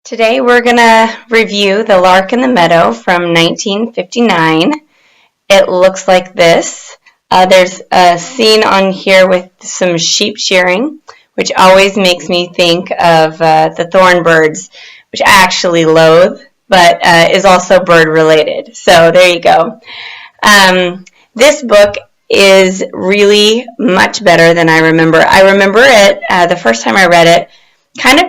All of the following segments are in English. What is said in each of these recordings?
Today we're going to review The Lark and the Meadow from 1959. It looks like this. There's a scene on here with some sheep shearing, which always makes me think of the thorn birds, which I actually loathe, but is also bird related. So there you go. This book is really much better than I remember. I remember it, the first time I read it, kind of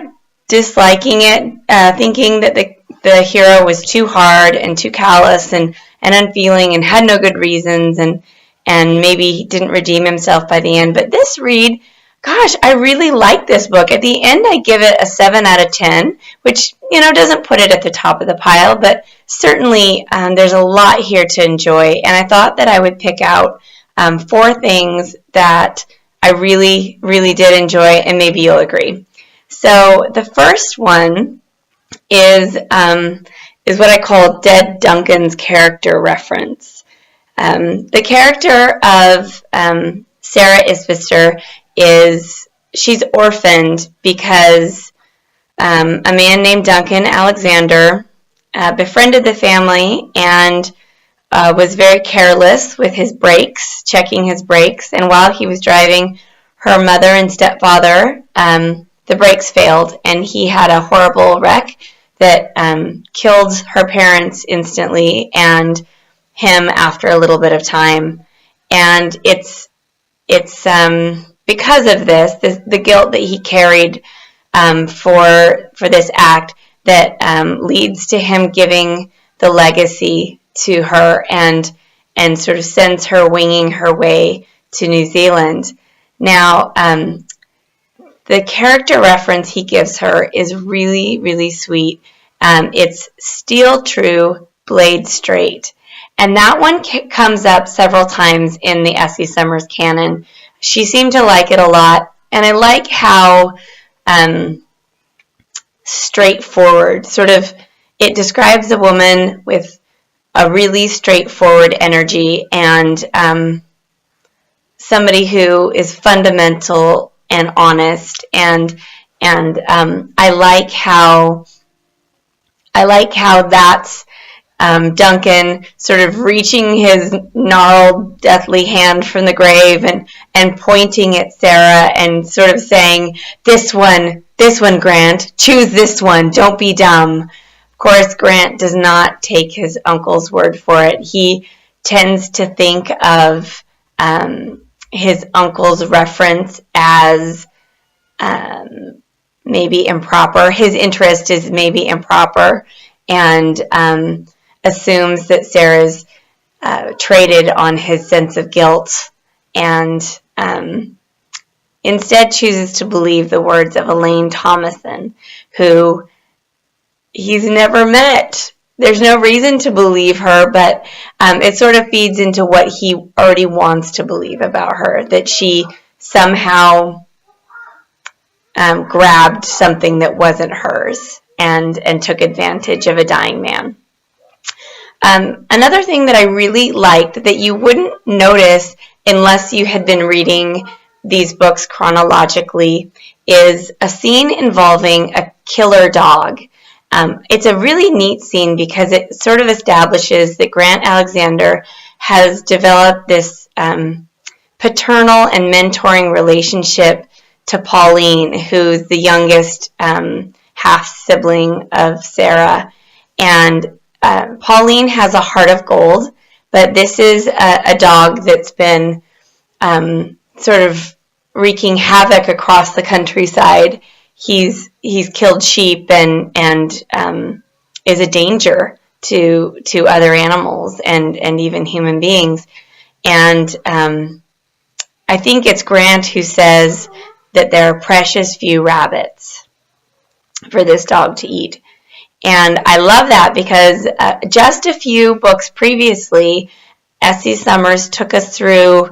disliking it, thinking that the hero was too hard and too callous and unfeeling and had no good reasons and maybe he didn't redeem himself by the end. But this read, gosh, I really like this book. At the end, I give it a 7 out of 10, which, doesn't put it at the top of the pile, but certainly there's a lot here to enjoy. And I thought that I would pick out 4 things that I really, really did enjoy, and maybe you'll agree. So the first one is what I call Dead Duncan's character reference. The character of Sarah Isbister she's orphaned because a man named Duncan Alexander befriended the family and was very careless with his brakes, checking his brakes, and while he was driving her mother and stepfather, the brakes failed, and he had a horrible wreck that killed her parents instantly and him after a little bit of time. And it's because of this, the guilt that he carried for this act that leads to him giving the legacy to her and sort of sends her winging her way to New Zealand. Now, the character reference he gives her is really, really sweet. It's steel true, blade straight. And that one comes up several times in the S.E. Summers canon. She seemed to like it a lot. And I like how straightforward, sort of, it describes a woman with a really straightforward energy and somebody who is fundamental and honest, and I like how that's Duncan sort of reaching his gnarled, deathly hand from the grave and pointing at Sarah and sort of saying, this one, Grant, choose this one, don't be dumb. Of course, Grant does not take his uncle's word for it. He tends to think of his uncle's reference as maybe improper. His interest is maybe improper, and assumes that Sarah's traded on his sense of guilt, and instead chooses to believe the words of Elaine Thomason, who he's never met. There's no reason to believe her, but it sort of feeds into what he already wants to believe about her, that she somehow grabbed something that wasn't hers and took advantage of a dying man. Another thing that I really liked that you wouldn't notice unless you had been reading these books chronologically is a scene involving a killer dog. It's a really neat scene because it sort of establishes that Grant Alexander has developed this paternal and mentoring relationship to Pauline, who's the youngest half-sibling of Sarah. And Pauline has a heart of gold, but this is a dog that's been sort of wreaking havoc across the countryside. He's killed sheep and is a danger to other animals and even human beings. And I think it's Grant who says that there are precious few rabbits for this dog to eat. And I love that because just a few books previously, S.E. Summers took us through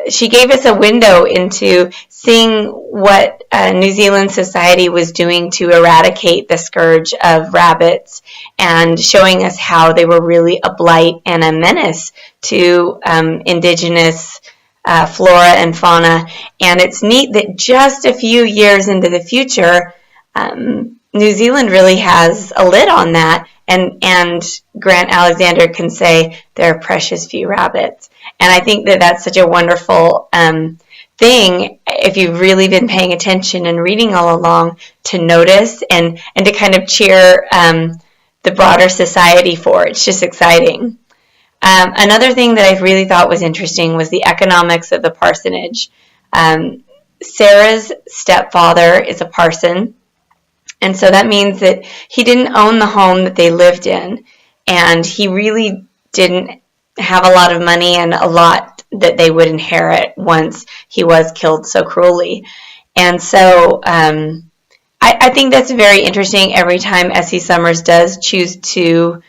she gave us a window into seeing what New Zealand society was doing to eradicate the scourge of rabbits and showing us how they were really a blight and a menace to indigenous flora and fauna. And it's neat that just a few years into the future, New Zealand really has a lid on that, and Grant Alexander can say there are precious few rabbits. And I think that that's such a wonderful thing, if you've really been paying attention and reading all along, to notice and to kind of cheer the broader society for. It's just exciting. Another thing that I really thought was interesting was the economics of the parsonage. Sarah's stepfather is a parson, and so that means that he didn't own the home that they lived in, and he really didn't have a lot of money and a lot that they would inherit once he was killed so cruelly. And so I think that's very interesting. Every time S.E. Summers does choose to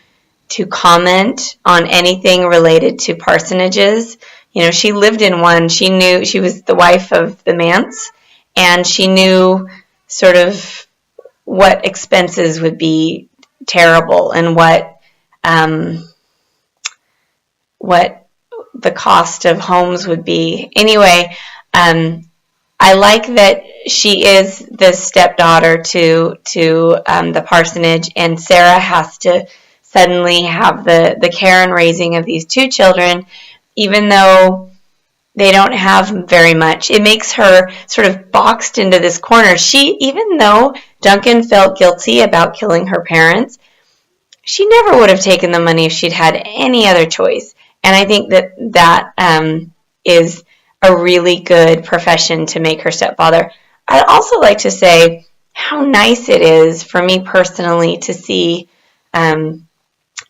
comment on anything related to parsonages, she lived in one. She knew, she was the wife of the manse, and she knew sort of what expenses would be terrible and what the cost of homes would be. Anyway, I like that she is the stepdaughter to the parsonage, and Sarah has to suddenly have the care and raising of these two children, even though they don't have very much. It makes her sort of boxed into this corner. Even though Duncan felt guilty about killing her parents, she never would have taken the money if she'd had any other choice. And I think that is a really good profession to make her stepfather. I'd also like to say how nice it is for me personally to see a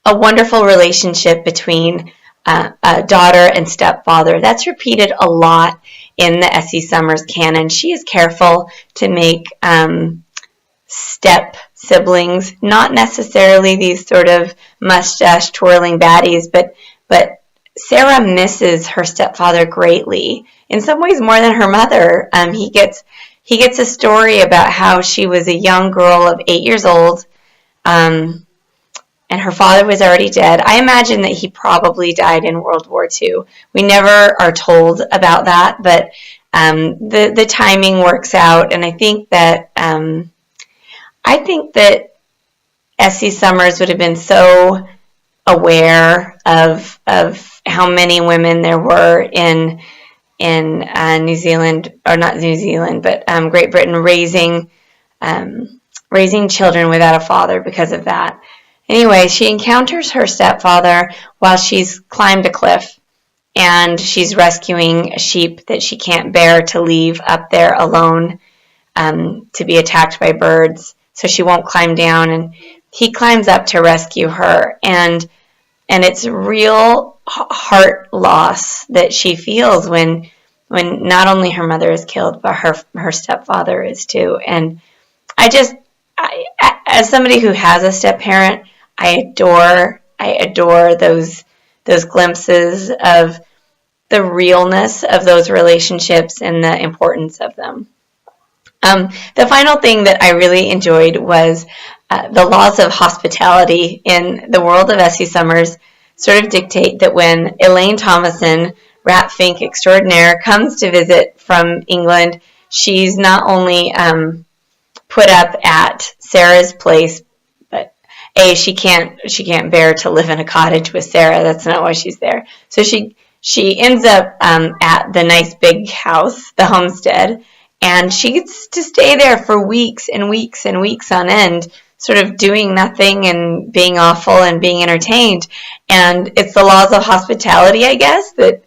wonderful relationship between a daughter and stepfather. That's repeated a lot in the S.E. Summers canon. She is careful to make step siblings not necessarily these sort of mustache twirling baddies, but Sarah misses her stepfather greatly, in some ways more than her mother. He gets a story about how she was a young girl of 8 years old, and her father was already dead. I imagine that he probably died in World War II. We never are told about that, but the timing works out, and I think that S.E. Summers would have been so aware of how many women there were in New Zealand, or not New Zealand, but Great Britain, raising children without a father because of that. Anyway, she encounters her stepfather while she's climbed a cliff, and she's rescuing a sheep that she can't bear to leave up there alone to be attacked by birds, so she won't climb down, and he climbs up to rescue her, and it's real heart loss that she feels when not only her mother is killed, but her stepfather is too. And as somebody who has a step parent, I adore those glimpses of the realness of those relationships and the importance of them. The final thing that I really enjoyed was the laws of hospitality in the world of S.E. Summers sort of dictate that when Elaine Thomason, Rat Fink extraordinaire, comes to visit from England, she's not only put up at Sarah's place, but she can't bear to live in a cottage with Sarah. That's not why she's there. So she ends up at the nice big house, the homestead, and she gets to stay there for weeks and weeks and weeks on end, sort of doing nothing and being awful and being entertained. And it's the laws of hospitality, I guess, that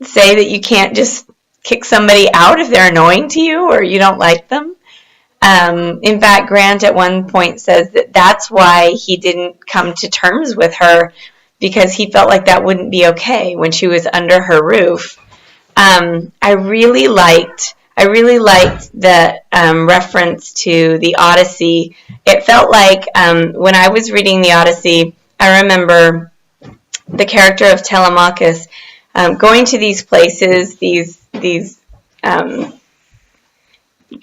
say that you can't just kick somebody out if they're annoying to you or you don't like them. In fact, Grant at one point says that that's why he didn't come to terms with her, because he felt like that wouldn't be okay when she was under her roof. I really liked the reference to the Odyssey. It felt like when I was reading the Odyssey, I remember the character of Telemachus going to these places, these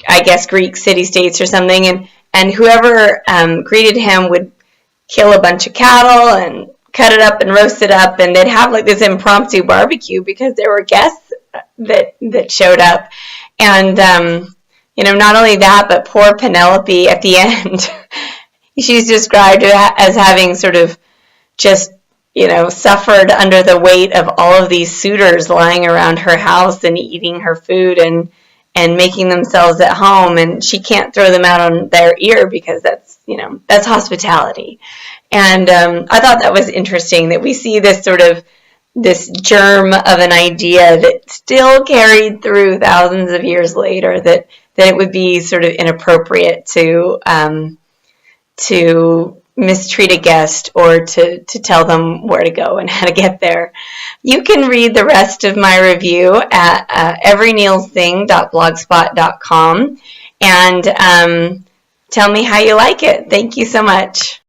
I guess Greek city-states or something, and whoever greeted him would kill a bunch of cattle and cut it up and roast it up, and they'd have like this impromptu barbecue because there were guests that showed up. And not only that, but poor Penelope at the end. She's described as having sort of just, suffered under the weight of all of these suitors lying around her house and eating her food and making themselves at home, and she can't throw them out on their ear because that's hospitality. And I thought that was interesting that we see this germ of an idea that still carried through thousands of years later, that it would be sort of inappropriate to mistreat a guest or to tell them where to go and how to get there. You can read the rest of my review at everyneilsthing.blogspot.com and tell me how you like it. Thank you so much.